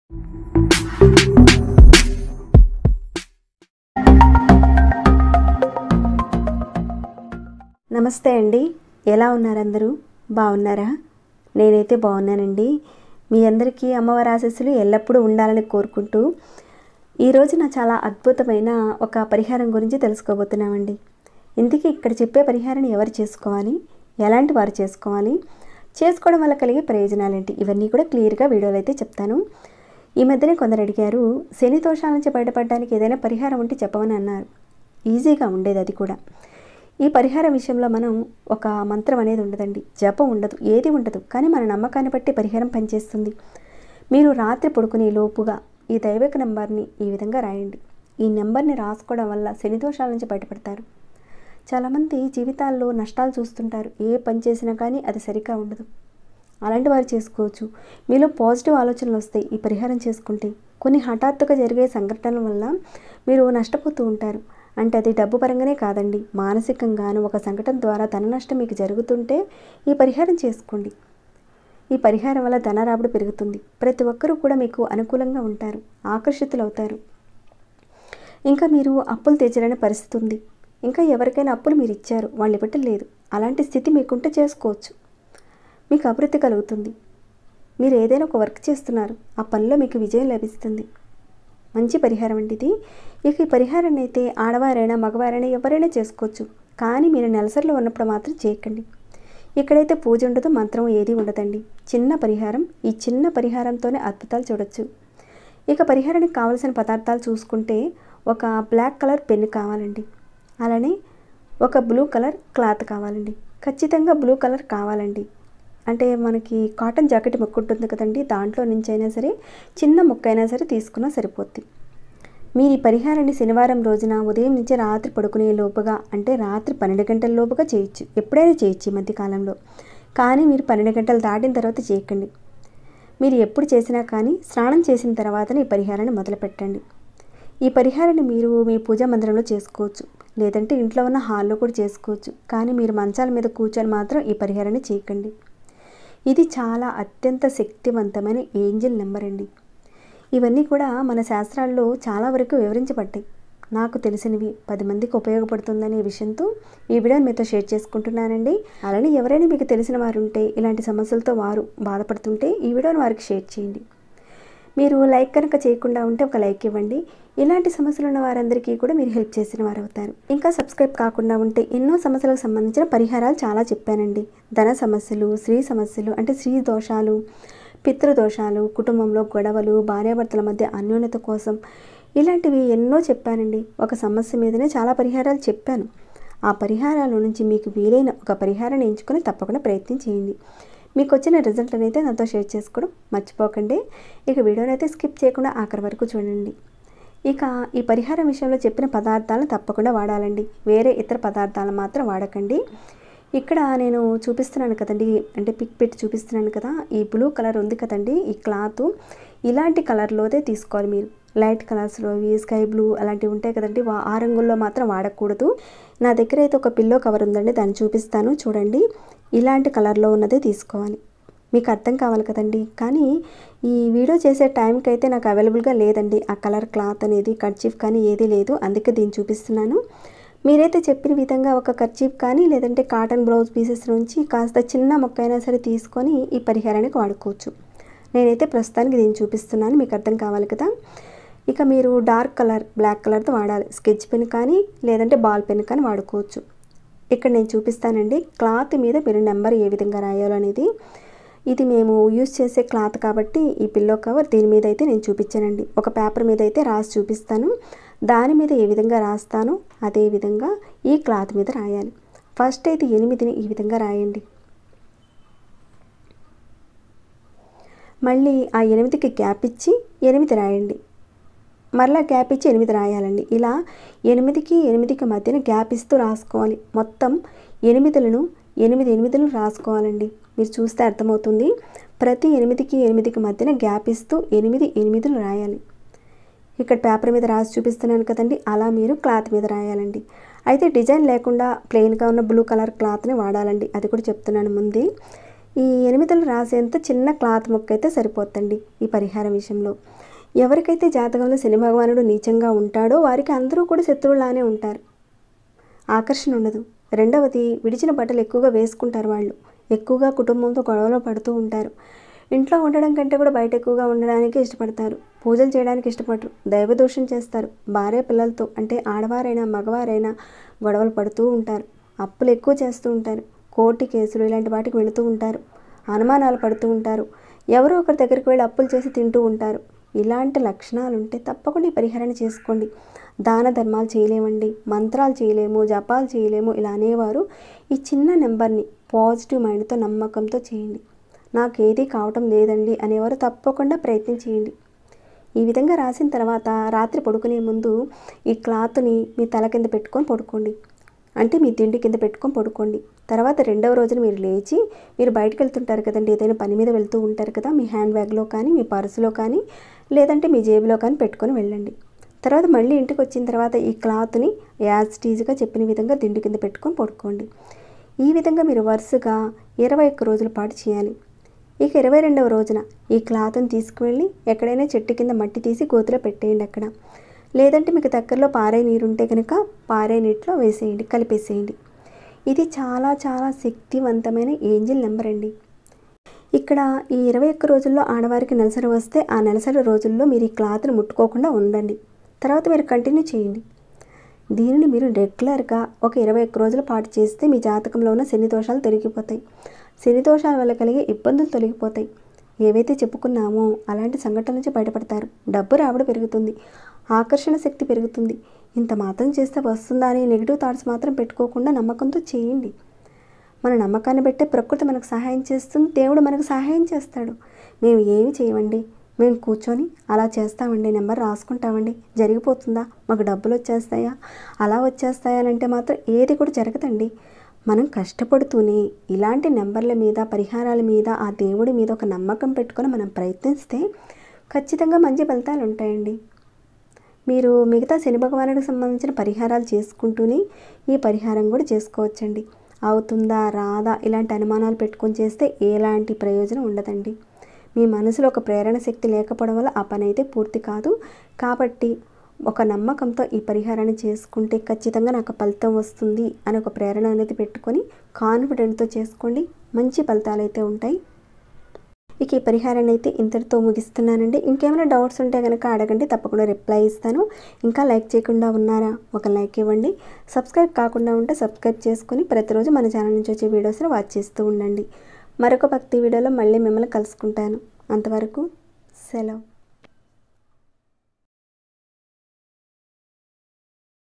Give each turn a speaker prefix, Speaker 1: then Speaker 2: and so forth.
Speaker 1: నమస్తే అండి, ఎలా ఉన్నారు అందరూ? బాగున్నారా? నేనైతే బాగున్నానండి. మీ అందరికీ అమ్మవారి ఆశీస్సులు ఎల్లప్పుడూ ఉండాలని కోరుకుంటూ ఈరోజు నా చాలా అద్భుతమైన ఒక పరిహారం గురించి తెలుసుకోబోతున్నామండి. ఇందుకే ఇక్కడ చెప్పే పరిహారాన్ని ఎవరు చేసుకోవాలి, ఎలాంటి వారు చేసుకోవాలి, చేసుకోవడం వల్ల కలిగే ప్రయోజనాలేంటి, ఇవన్నీ కూడా క్లియర్గా వీడియోలో అయితే చెప్తాను. ఈ మధ్యనే కొందరు అడిగారు, శని దోషాల నుంచి బయటపడడానికి ఏదైనా పరిహారం ఉంటే చెప్పమని అన్నారు. ఈజీగా ఉండేది అది కూడా. ఈ పరిహారం విషయంలో మనం ఒక మంత్రం అనేది ఉండదండి, జపం ఉండదు, ఏది ఉండదు. కానీ మన నమ్మకాన్ని బట్టి పరిహారం పనిచేస్తుంది. మీరు రాత్రి పడుకునే లోపుగా ఈ దైవిక నెంబర్ని ఈ విధంగా రాయండి. ఈ నెంబర్ని రాసుకోవడం వల్ల శని దోషాల నుంచి బయటపడతారు. చాలామంది జీవితాల్లో నష్టాలు చూస్తుంటారు, ఏ పని చేసినా కానీ అది సరిగ్గా ఉండదు. అలాంటి వారు చేసుకోవచ్చు. మీలో పాజిటివ్ ఆలోచనలు వస్తాయి ఈ పరిహారం చేసుకుంటే. కొన్ని హఠాత్తుగా జరిగే సంఘటనల వల్ల మీరు నష్టపోతూ ఉంటారు. అంటే అది డబ్బు పరంగానే కాదండి, మానసికంగాను ఒక సంఘటన ద్వారా ధన నష్టం మీకు జరుగుతుంటే ఈ పరిహారం చేసుకోండి. ఈ పరిహారం వల్ల ధన రాబడి పెరుగుతుంది. ప్రతి ఒక్కరూ కూడా మీకు అనుకూలంగా ఉంటారు, ఆకర్షితులు అవుతారు. ఇంకా మీరు అప్పులు తీర్చలేని పరిస్థితి ఉంది. ఇంకా ఎవరికైనా అప్పులు మీరు ఇచ్చారు, వాళ్ళు ఇవ్వటం లేదు, అలాంటి స్థితి మీకుంటే చేసుకోవచ్చు. మీకు అభివృద్ధి కలుగుతుంది. మీరు ఏదైనా ఒక వర్క్ చేస్తున్నారు, ఆ పనిలో మీకు విజయం లభిస్తుంది. మంచి పరిహారం అండి ఇది. ఇక ఈ పరిహారాన్ని అయితే ఆడవారైనా మగవారైనా ఎవరైనా చేసుకోవచ్చు. కానీ మీరు నెలసరిలో ఉన్నప్పుడు మాత్రం చేయకండి. ఇక్కడైతే పూజ ఉండదు, మంత్రం ఏది ఉండదండి. చిన్న పరిహారం. ఈ చిన్న పరిహారంతోనే అద్భుతాలు చూడొచ్చు. ఇక పరిహారానికి కావలసిన పదార్థాలు చూసుకుంటే ఒక బ్లాక్ కలర్ పెన్ను కావాలండి. అలానే ఒక బ్లూ కలర్ క్లాత్ కావాలండి. ఖచ్చితంగా బ్లూ కలర్ కావాలండి. అంటే మనకి కాటన్ జాకెట్ ముక్క ఉంటుంది కదండి, దాంట్లో నుంచి అయినా సరే చిన్న ముక్క అయినా సరే తీసుకున్నా సరిపోద్ది. మీరు ఈ పరిహారాన్ని శనివారం రోజున ఉదయం నుంచి రాత్రి పడుకునే లోపుగా, అంటే రాత్రి 12 గంటల లోపుగా చేయొచ్చు. ఎప్పుడైనా చేయొచ్చు ఈ మధ్యకాలంలో. కానీ మీరు 12 గంటలు దాటిన తర్వాత చేయకండి. మీరు ఎప్పుడు చేసినా కానీ స్నానం చేసిన తర్వాతనే ఈ పరిహారాన్ని మొదలు పెట్టండి. ఈ పరిహారాన్ని మీరు మీ పూజా మందిరంలో చేసుకోవచ్చు, లేదంటే ఇంట్లో ఉన్న హాల్లో కూడా చేసుకోవచ్చు. కానీ మీరు మంచాల మీద కూర్చొని మాత్రం ఈ పరిహారాన్ని చేయకండి. ఇది చాలా అత్యంత శక్తివంతమైన ఏంజల్ నెంబర్ అండి. ఇవన్నీ కూడా మన శాస్త్రాల్లో చాలా వరకు వివరించబడ్డాయి. నాకు తెలిసినవి 10 మందికి ఉపయోగపడుతుందనే విషయంతో ఈ వీడియోని మీతో షేర్ చేసుకుంటున్నానండి. అలానే ఎవరైనా మీకు తెలిసిన వారు ఉంటే, ఇలాంటి సమస్యలతో వారు బాధపడుతుంటే ఈ వీడియోని వారికి షేర్ చేయండి. మీరు లైక్ కనుక చేయకుండా ఉంటే ఒక లైక్ ఇవ్వండి. ఇలాంటి సమస్యలు ఉన్న వారందరికీ కూడా మీరు హెల్ప్ చేసిన వారు అవుతారు. ఇంకా సబ్స్క్రైబ్ కాకుండా ఉంటే ఎన్నో సమస్యలకు సంబంధించిన పరిహారాలు చాలా చెప్పానండి. ధన సమస్యలు, స్త్రీ సమస్యలు అంటే స్త్రీ దోషాలు, పితృదోషాలు, కుటుంబంలో గొడవలు, భార్యాభర్తల మధ్య అన్యోన్యత కోసం ఇలాంటివి ఎన్నో చెప్పానండి. ఒక సమస్య మీదనే చాలా పరిహారాలు చెప్పాను. ఆ పరిహారాల నుంచి మీకు వీలైన ఒక పరిహారాన్ని ఎంచుకొని తప్పకుండా ప్రయత్నం చేయండి. మీకు వచ్చిన రిజల్ట్ అయితే నాతో షేర్ చేసుకోవడం మర్చిపోకండి. ఇక వీడియోని అయితే స్కిప్ చేయకుండా ఆఖరి వరకు చూడండి. ఇక ఈ పరిహారం విషయంలో చెప్పిన పదార్థాలను తప్పకుండా వాడాలండి. వేరే ఇతర పదార్థాలు మాత్రం వాడకండి. ఇక్కడ నేను చూపిస్తున్నాను కదండి, అంటే పిక్ పెట్టి చూపిస్తున్నాను కదా, ఈ బ్లూ కలర్ ఉంది కదండి, ఈ క్లాత్ ఇలాంటి కలర్లోదే తీసుకోవాలి మీరు. లైట్ కలర్స్లో స్కై బ్లూ అలాంటివి ఉంటాయి కదండి, ఆ రంగుల్లో మాత్రం వాడకూడదు. నా దగ్గర అయితే ఒక పిల్లో కవర్ ఉందండి, దాన్ని చూపిస్తాను చూడండి. ఇలాంటి కలర్లో ఉన్నదే తీసుకోవాలి. మీకు అర్థం కావాలి కదండి. కానీ ఈ వీడియో చేసే టైంకి అయితే నాకు అవైలబుల్గా లేదండి ఆ కలర్ క్లాత్ అనేది, కర్చీఫ్ కానీ ఏదీ లేదు, అందుకే దీన్ని చూపిస్తున్నాను. మీరైతే చెప్పిన విధంగా ఒక కర్చీఫ్ కానీ లేదంటే కాటన్ బ్లౌజ్ పీసెస్ నుంచి కాస్త చిన్న మొక్క అయినా సరే తీసుకొని ఈ పరిహారానికి వాడుకోవచ్చు. నేనైతే ప్రస్తుతానికి దీన్ని చూపిస్తున్నాను, మీకు అర్థం కావాలి కదా. ఇక మీరు డార్క్ కలర్ బ్లాక్ కలర్తో వాడాలి. స్కెచ్ పెన్ కానీ లేదంటే బాల్ పెన్ కానీ వాడుకోవచ్చు. ఇక్కడ నేను చూపిస్తానండి క్లాత్ మీద మీరు నెంబర్ ఏ విధంగా రాయాలో అనేది. ఇది మేము యూజ్ చేసే క్లాత్ కాబట్టి ఈ పిల్లో కవర్ దీని మీద అయితే నేను చూపించానండి. ఒక పేపర్ మీద అయితే రాసి చూపిస్తాను. దాని మీద ఏ విధంగా రాస్తానో అదే విధంగా ఈ క్లాత్ మీద రాయాలి. ఫస్ట్ అయితే 8ని ఈ విధంగా రాయండి. మళ్ళీ ఆ 8కి గ్యాప్ ఇచ్చి 8 రాయండి. మరలా గ్యాప్ ఇచ్చి 8 రాయాలండి. ఇలా 8కి మధ్యన గ్యాప్ ఇస్తూ రాసుకోవాలి. మొత్తం 8లను రాసుకోవాలండి. మీరు చూస్తే అర్థమవుతుంది. ప్రతి 8కి మధ్యన గ్యాప్ ఇస్తూ 8 రాయాలి. ఇక్కడ పేపర్ మీద రాసి చూపిస్తున్నాను కదండి, అలా మీరు క్లాత్ మీద రాయాలండి. అయితే డిజైన్ లేకుండా ప్లెయిన్గా ఉన్న బ్లూ కలర్ క్లాత్ని వాడాలండి, అది కూడా చెప్తున్నాను ముందే. ఈ ఎనిమిదలు రాసేంత చిన్న క్లాత్ ముక్క అయితే సరిపోతుందండి ఈ పరిహారం విషయంలో. ఎవరికైతే జాతకంలో శని భగవానుడు నీచంగా ఉంటాడో వారికి అందరూ కూడా శత్రువులానే ఉంటారు, ఆకర్షణ ఉండదు. రెండవది, విడిచిన బట్టలు ఎక్కువగా వేసుకుంటారు వాళ్ళు, ఎక్కువగా కుటుంబంతో గొడవలు పడుతూ ఉంటారు. ఇంట్లో ఉండడం కంటే కూడా బయట ఎక్కువగా ఉండడానికి ఇష్టపడతారు, పూజలు చేయడానికి ఇష్టపడరు, దైవదోషం చేస్తారు, భార్య పిల్లలతో అంటే ఆడవారైనా మగవారైనా గొడవలు పడుతూ ఉంటారు, అప్పులు ఎక్కువ చేస్తూ ఉంటారు, కోర్టు కేసులు ఇలాంటి వాటికి వెళుతూ ఉంటారు, అనుమానాలు పడుతూ ఉంటారు, ఎవరో ఒకరి దగ్గరికి వెళ్ళి అప్పులు చేసి తింటూ ఉంటారు. ఇలాంటి లక్షణాలు ఉంటే తప్పకుండా ఈ పరిహారాన్ని చేసుకోండి. దాన ధర్మాలు చేయలేమండి, మంత్రాలు చేయలేము, జపాలు చేయలేము ఇలా అనేవారు ఈ చిన్న నెంబర్ని పాజిటివ్ మైండ్తో నమ్మకంతో చేయండి. నాకేది కావటం లేదండి అనేవారు తప్పకుండా ప్రయత్నం చేయండి. ఈ విధంగా రాసిన తర్వాత రాత్రి పడుకునే ముందు ఈ క్లాత్ని మీ తల కింద పెట్టుకొని పడుకోండి, అంటే మీ దిండి కింద పెట్టుకొని పడుకోండి. తర్వాత రెండవ రోజున మీరు లేచి మీరు బయటకు వెళ్తుంటారు కదండి, ఏదైనా పని మీద వెళ్తూ ఉంటారు కదా, మీ హ్యాండ్ బ్యాగ్లో కానీ మీ పర్సులో కానీ లేదంటే మీ జేబులో కానీ పెట్టుకొని వెళ్ళండి. తర్వాత మళ్ళీ ఇంటికి వచ్చిన తర్వాత ఈ క్లాత్ని యాజ్ టీజ్గా చెప్పిన విధంగా దిండి కింద పెట్టుకొని పడుకోండి. ఈ విధంగా మీరు వరుసగా 21 రోజుల పాటు చేయాలి. ఇక 22వ రోజున ఈ క్లాత్ని తీసుకువెళ్ళి ఎక్కడైనా చెట్టు కింద మట్టి తీసి గోతిలో పెట్టేయండి అక్కడ, లేదంటే మీకు దగ్గరలో పారే నీరు ఉంటే కనుక పారే నీటిలో వేసేయండి, కలిపేసేయండి. ఇది చాలా చాలా శక్తివంతమైన ఏంజిల్ నెంబర్ అండి. ఇక్కడ ఈ 21 రోజుల్లో ఆడవారికి నెలసరి వస్తే ఆ నెలసరి రోజుల్లో మీరు ఈ క్లాత్ని ముట్టుకోకుండా ఉండండి, తర్వాత మీరు కంటిన్యూ చేయండి. దీనిని మీరు రెగ్యులర్గా ఒక 21 రోజుల పాటు చేస్తే మీ జాతకంలో ఉన్న శని దోషాలు తొలగిపోతాయి, శని దోషాల వల్ల కలిగే ఇబ్బందులు తొలగిపోతాయి. ఏవైతే చెప్పుకున్నామో అలాంటి సంఘటనల నుంచి బయటపడతారు, డబ్బు రాబడి పెరుగుతుంది, ఆకర్షణ శక్తి పెరుగుతుంది. ఇంత మాత్రం చేస్తే వస్తుందా అని నెగిటివ్ థాట్స్ మాత్రం పెట్టుకోకుండా నమ్మకంతో చేయండి. మన నమ్మకాన్ని బట్టే ప్రకృతి మనకు సహాయం చేస్తుంది, దేవుడు మనకు సహాయం చేస్తాడు. మేము ఏమి చేయమండి, మేము కూర్చొని అలా చేస్తామండి, నెంబర్ రాసుకుంటామండి, జరిగిపోతుందా, మాకు డబ్బులు వచ్చేస్తాయా, అలా వచ్చేస్తాయా అని అంటే మాత్రం ఏది కూడా జరగదండి. మనం కష్టపడుతూనే ఇలాంటి నెంబర్ల మీద పరిహారాల మీద ఆ దేవుడి మీద ఒక నమ్మకం పెట్టుకొని మనం ప్రయత్నిస్తే ఖచ్చితంగా మంచి ఫలితాలు ఉంటాయండి. మీరు మిగతా శని భగవానుడికి సంబంధించిన పరిహారాలు చేసుకుంటూనే ఈ పరిహారం కూడా చేసుకోవచ్చండి. అవుతుందా రాదా ఇలాంటి అనుమానాలు పెట్టుకొని చేస్తే ఎలాంటి ప్రయోజనం ఉండదండి. మీ మనసులో ఒక ప్రేరణ శక్తి లేకపోవడం వల్ల ఆ పని అయితే పూర్తి కాదు. కాబట్టి ఒక నమ్మకంతో ఈ పరిహారాన్ని చేసుకుంటే ఖచ్చితంగా నాకు ఫలితం వస్తుంది అని ఒక ప్రేరణ అనేది పెట్టుకొని కాన్ఫిడెంట్తో చేసుకోండి, మంచి ఫలితాలు అయితే ఉంటాయి. ఇక ఈ పరిహారాన్ని అయితే ఇంతటితో ముగిస్తున్నానండి. ఇంకేమైనా డౌట్స్ ఉంటే కనుక అడగండి, తప్పకుండా రిప్లై ఇస్తాను. ఇంకా లైక్ చేయకుండా ఉన్నారా, ఒక లైక్ ఇవ్వండి. సబ్స్క్రైబ్ కాకుండా ఉంటే సబ్స్క్రైబ్ చేసుకుని ప్రతిరోజు మన ఛానల్ నుంచి వచ్చే వీడియోస్ని వాచ్ చేస్తూ ఉండండి. మరొక భక్తి వీడియోలో మళ్ళీ మిమ్మల్ని కలుసుకుంటాను. అంతవరకు సెలవు.